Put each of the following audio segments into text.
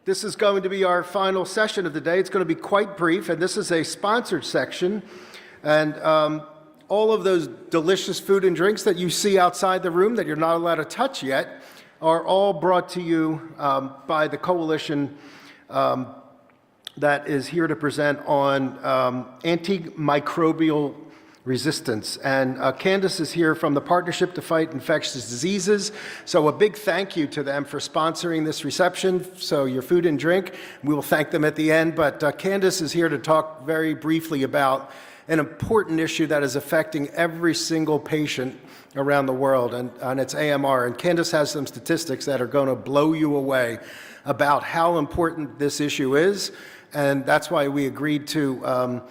This is going to be our final session of the day. It's going to be quite brief, and this is a sponsored section. And all of those delicious food and drinks that you see outside the room that you're not allowed to touch yet are all brought to you by the coalition that is here to present on antimicrobial resistance. And Candace is here from the Partnership to Fight Infectious Diseases. So a big thank you to them for sponsoring this reception. So your food and drink, we will thank them at the end. But Candace is here to talk very briefly about an important issue that is affecting every single patient around the world, and it's AMR. And Candace has some statistics that are going to blow you away about how important this issue is. And that's why we agreed to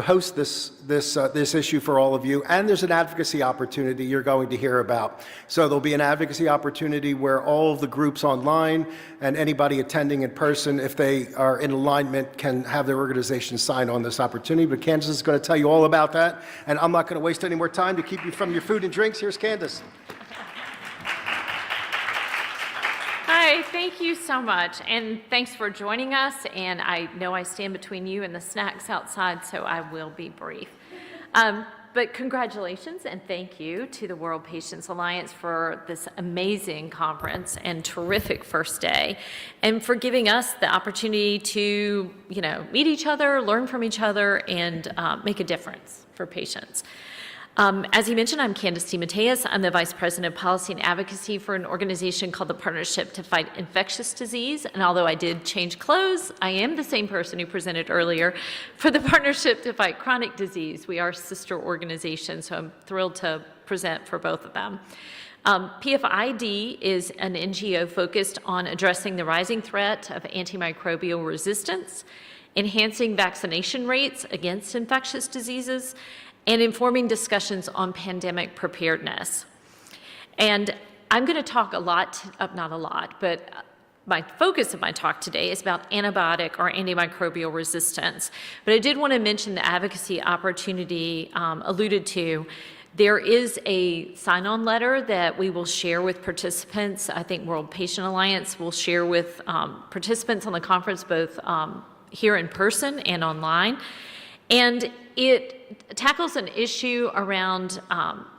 host this issue for all of you. And there's an advocacy opportunity you're going to hear about. So there'll be an advocacy opportunity where all of the groups online and anybody attending in person, if they are in alignment, can have their organization sign on this opportunity. But Candace is going to tell you all about that. And I'm not going to waste any more time to keep you from your food and drinks. Here's Candace. Hi, thank you so much, and thanks for joining us. And I know I stand between you and the snacks outside, so I will be brief. But congratulations and thank you to the World Patients Alliance for this amazing conference and terrific first day, and for giving us the opportunity to, meet each other, learn from each other, and make a difference for patients. As he mentioned, I'm Candace DeMatteis. I'm the Vice President of Policy and Advocacy for an organization called the Partnership to Fight Infectious Disease. And although I did change clothes, I am the same person who presented earlier for the Partnership to Fight Chronic Disease. We are sister organizations, so I'm thrilled to present for both of them. PFID is an NGO focused on addressing the rising threat of antimicrobial resistance, enhancing vaccination rates against infectious diseases, and informing discussions on pandemic preparedness. And I'm going to talk not a lot, but my focus of my talk today is about antibiotic or antimicrobial resistance. But I did want to mention the advocacy opportunity alluded to. There is a sign-on letter that we will share with participants. I think World Patient Alliance will share with participants on the conference, both here in person and online. And it tackles an issue around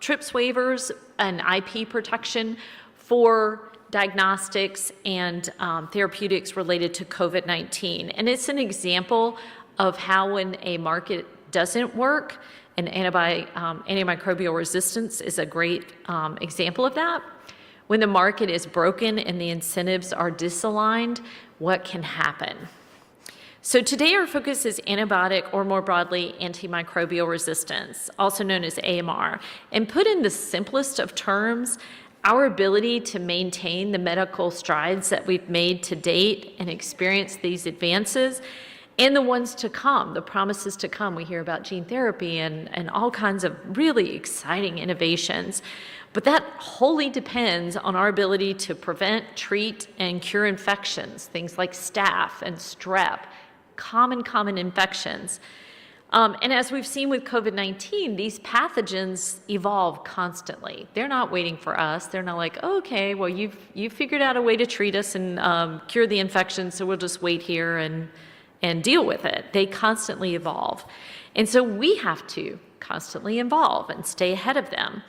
TRIPS waivers and IP protection for diagnostics and therapeutics related to COVID-19. And it's an example of how when a market doesn't work, and antimicrobial resistance is a great example of that. When the market is broken and the incentives are disaligned, what can happen? So today our focus is antibiotic, or more broadly, antimicrobial resistance, also known as AMR. And put in the simplest of terms, our ability to maintain the medical strides that we've made to date and experience these advances, and the ones to come, the promises to come. We hear about gene therapy and all kinds of really exciting innovations. But that wholly depends on our ability to prevent, treat, and cure infections, things like staph and strep, common infections. And as we've seen with COVID-19, these pathogens evolve constantly. They're not waiting for us. They're not like, oh, okay, well, you've figured out a way to treat us and cure the infection, so we'll just wait here and deal with it. They constantly evolve. And so we have to constantly evolve and stay ahead of them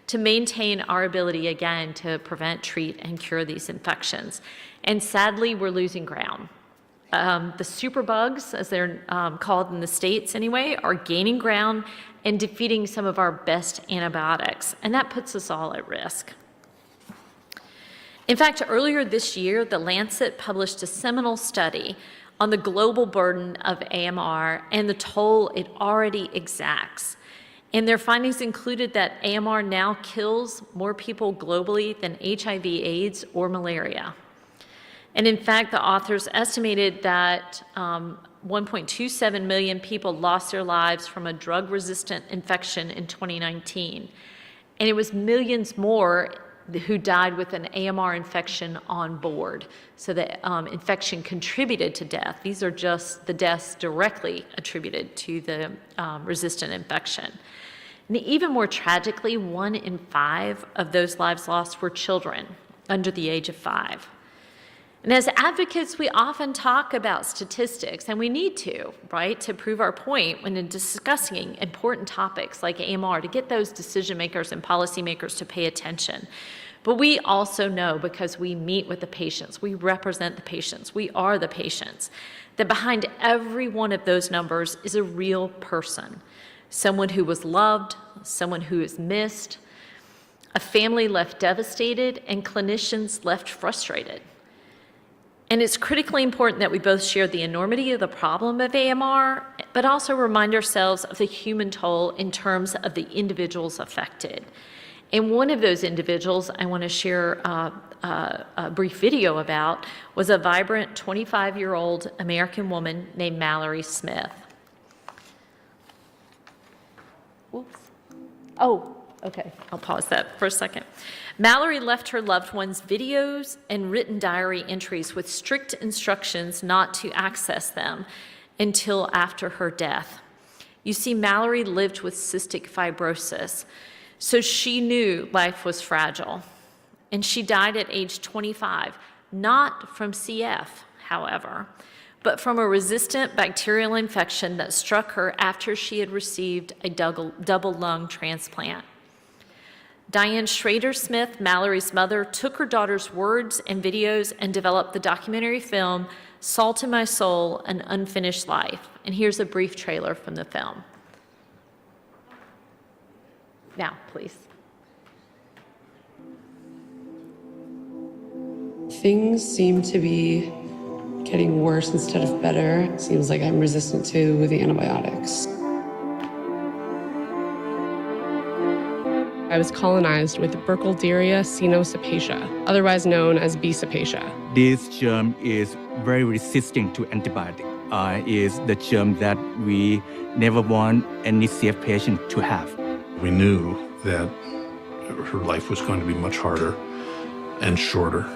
to maintain our ability, again, to prevent, treat, and cure these infections. And sadly, we're losing ground. The superbugs, as they're called in the States anyway, are gaining ground and defeating some of our best antibiotics, and that puts us all at risk. In fact, earlier this year, The Lancet published a seminal study on the global burden of AMR and the toll it already exacts. And their findings included that AMR now kills more people globally than HIV/AIDS or malaria. And in fact, the authors estimated that 1.27 million people lost their lives from a drug-resistant infection in 2019. And it was millions more who died with an AMR infection on board. So the infection contributed to death. These are just the deaths directly attributed to the resistant infection. And even more tragically, 1 in 5 of those lives lost were children under the age of 5. And as advocates, we often talk about statistics, and we need to, right, to prove our point when discussing important topics like AMR, to get those decision makers and policymakers to pay attention. But we also know, because we meet with the patients, we represent the patients, we are the patients, that behind every one of those numbers is a real person, someone who was loved, someone who is missed, a family left devastated, and clinicians left frustrated. And it's critically important that we both share the enormity of the problem of AMR, but also remind ourselves of the human toll in terms of the individuals affected. And one of those individuals I want to share a brief video about was a vibrant 25-year-old American woman named Mallory Smith. Whoops. Oh, okay, I'll pause that for a second. Mallory left her loved ones videos and written diary entries with strict instructions not to access them until after her death. You see, Mallory lived with cystic fibrosis, so she knew life was fragile. And she died at age 25, not from CF, however, but from a resistant bacterial infection that struck her after she had received a double lung transplant. Diane Schrader Smith, Mallory's mother, took her daughter's words and videos and developed the documentary film, Salt in My Soul, An Unfinished Life. And here's a brief trailer from the film. Now, please. Things seem to be getting worse instead of better. It seems like I'm resistant to the antibiotics. I was colonized with Burkholderia caenocepacia, otherwise known as B. cepacia. This germ is very resistant to antibiotic. Is the germ that we never want any CF patient to have. We knew that her life was going to be much harder and shorter.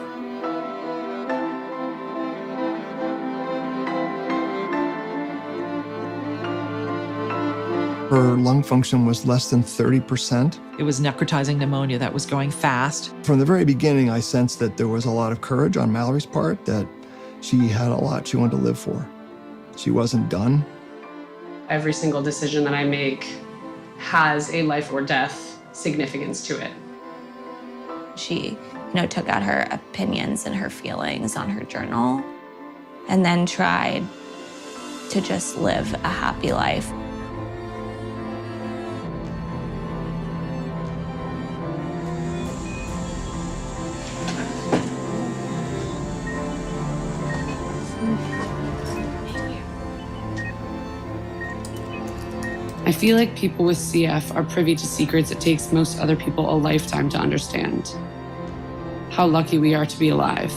Her lung function was less than 30%. It was necrotizing pneumonia that was going fast. From the very beginning, I sensed that there was a lot of courage on Mallory's part, that she had a lot she wanted to live for. She wasn't done. Every single decision that I make has a life or death significance to it. She, took out her opinions and her feelings on her journal and then tried to just live a happy life. I feel like people with CF are privy to secrets it takes most other people a lifetime to understand. How lucky we are to be alive.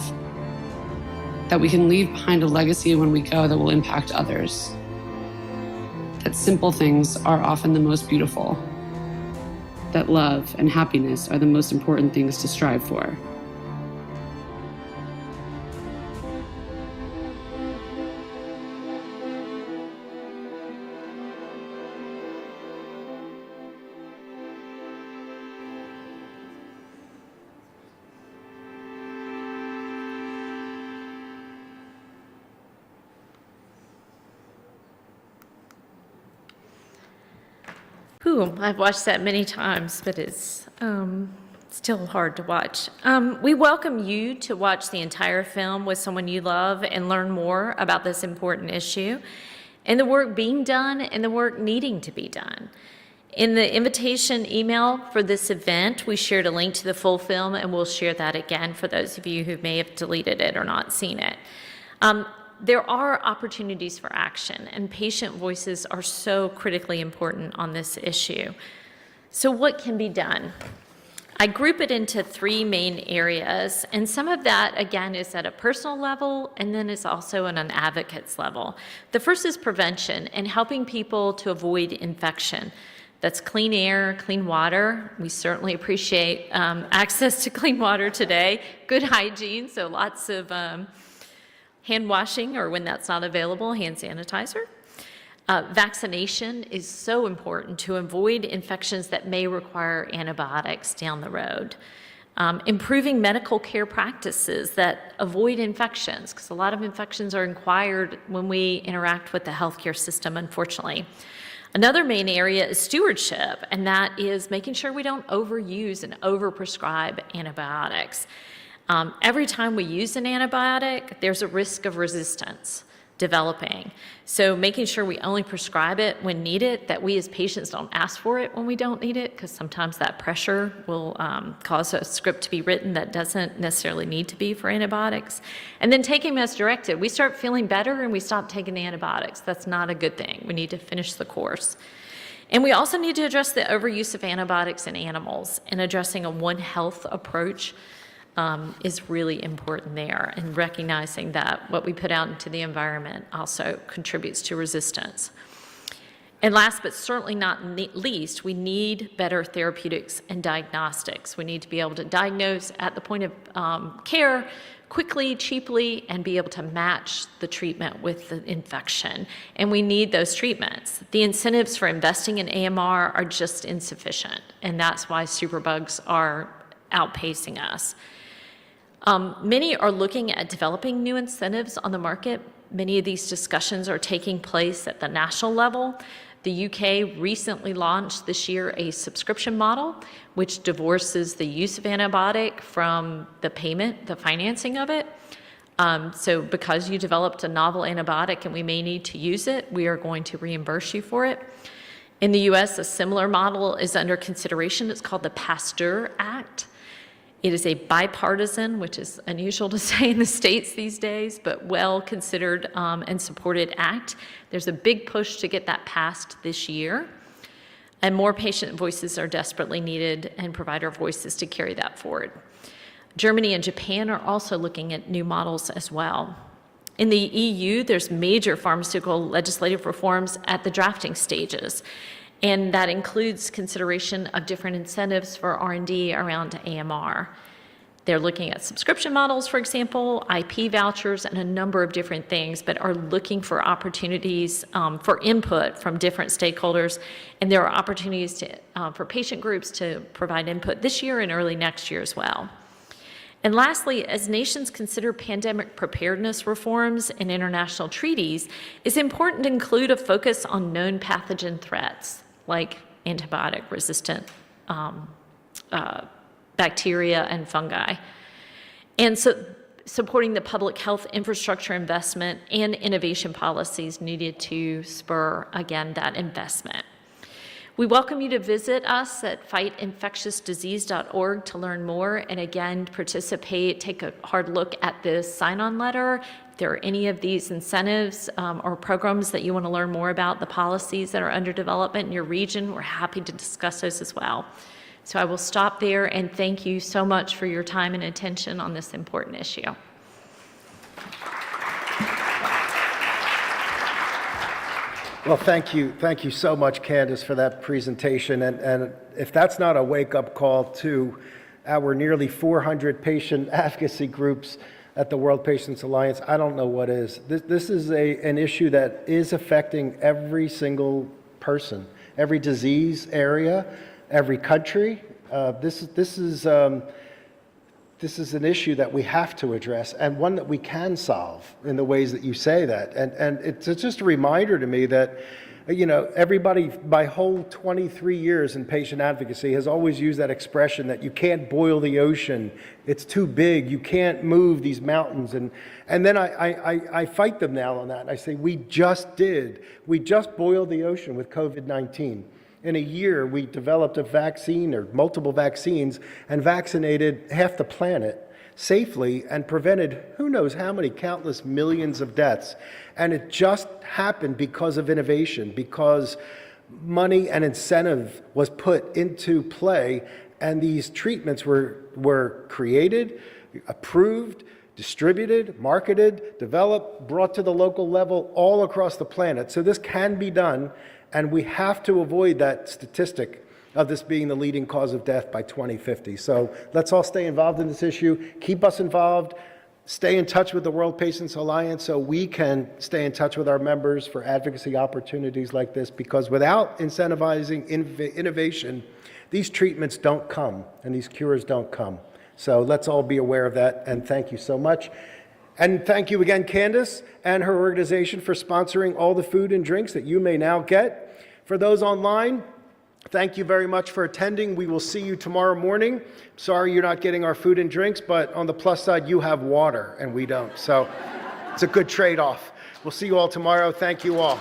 That we can leave behind a legacy when we go that will impact others. That simple things are often the most beautiful. That love and happiness are the most important things to strive for. Ooh, I've watched that many times, but it's still hard to watch. We welcome you to watch the entire film with someone you love and learn more about this important issue and the work being done and the work needing to be done. In the invitation email for this event, we shared a link to the full film, and we'll share that again for those of you who may have deleted it or not seen it. There are opportunities for action, and patient voices are so critically important on this issue. So what can be done? I group it into three main areas, and some of that, again, is at a personal level, and then it's also on an advocate's level. The first is prevention and helping people to avoid infection. That's clean air, clean water. We certainly appreciate access to clean water today. Good hygiene, so lots of hand washing, or when that's not available, hand sanitizer. Vaccination is so important to avoid infections that may require antibiotics down the road. Improving medical care practices that avoid infections, because a lot of infections are acquired when we interact with the healthcare system, unfortunately. Another main area is stewardship, and that is making sure we don't overuse and overprescribe antibiotics. Every time we use an antibiotic, there's a risk of resistance developing. So making sure we only prescribe it when needed, that we as patients don't ask for it when we don't need it, because sometimes that pressure will cause a script to be written that doesn't necessarily need to be for antibiotics. And then taking them as directed. We start feeling better and we stop taking the antibiotics. That's not a good thing. We need to finish the course. And we also need to address the overuse of antibiotics in animals, and addressing a One Health approach is really important there, and recognizing that what we put out into the environment also contributes to resistance. And last but certainly not least, we need better therapeutics and diagnostics. We need to be able to diagnose at the point of care quickly, cheaply, and be able to match the treatment with the infection. And we need those treatments. The incentives for investing in AMR are just insufficient, and that's why superbugs are outpacing us. Many are looking at developing new incentives on the market. Many of these discussions are taking place at the national level. The UK recently launched this year a subscription model, which divorces the use of antibiotic from the payment, the financing of it. So because you developed a novel antibiotic and we may need to use it, we are going to reimburse you for it. In the US, a similar model is under consideration. It's called the Pasteur Act. It is a bipartisan, which is unusual to say in the States these days, but well considered and supported act. There's a big push to get that passed this year, and more patient voices are desperately needed, and provider voices to carry that forward. Germany and Japan are also looking at new models as well. In the EU, there's major pharmaceutical legislative reforms at the drafting stages, and that includes consideration of different incentives for R&D around AMR. They're looking at subscription models, for example, IP vouchers, and a number of different things, but are looking for opportunities for input from different stakeholders. And there are opportunities for patient groups to provide input this year and early next year as well. And lastly, as nations consider pandemic preparedness reforms and international treaties, it's important to include a focus on known pathogen threats, like antibiotic-resistant bacteria and fungi. And so supporting the public health infrastructure investment and innovation policies needed to spur, again, that investment. We welcome you to visit us at fightinfectiousdisease.org to learn more, and again, participate, take a hard look at this sign-on letter. If there are any of these incentives or programs that you want to learn more about, the policies that are under development in your region, we're happy to discuss those as well. So I will stop there, and thank you so much for your time and attention on this important issue. Well, thank you so much, Candace, for that presentation. And if that's not a wake-up call to our nearly 400 patient advocacy groups at the World Patients Alliance, I don't know what is. This is an issue that is affecting every single person, every disease area, every country. This is an issue that we have to address, and one that we can solve in the ways that you say that. And it's just a reminder to me that, you know, everybody, my whole 23 years in patient advocacy, has always used that expression that you can't boil the ocean. It's too big. You can't move these mountains. And then I fight them now on that. I say, we just did. We just boiled the ocean with COVID-19. In a year, we developed a vaccine or multiple vaccines and vaccinated half the planet safely and prevented who knows how many countless millions of deaths. And it just happened because of innovation, because money and incentive was put into play, and these treatments were created, approved, distributed, marketed, developed, brought to the local level all across the planet. So this can be done. And we have to avoid that statistic of this being the leading cause of death by 2050. So let's all stay involved in this issue. Keep us involved. Stay in touch with the World Patients Alliance so we can stay in touch with our members for advocacy opportunities like this, because without incentivizing innovation, these treatments don't come and these cures don't come. So let's all be aware of that, and thank you so much. And thank you again, Candace and her organization, for sponsoring all the food and drinks that you may now get. For those online, thank you very much for attending. We will see you tomorrow morning. Sorry you're not getting our food and drinks, but on the plus side, you have water and we don't. So it's a good trade-off. We'll see you all tomorrow. Thank you all.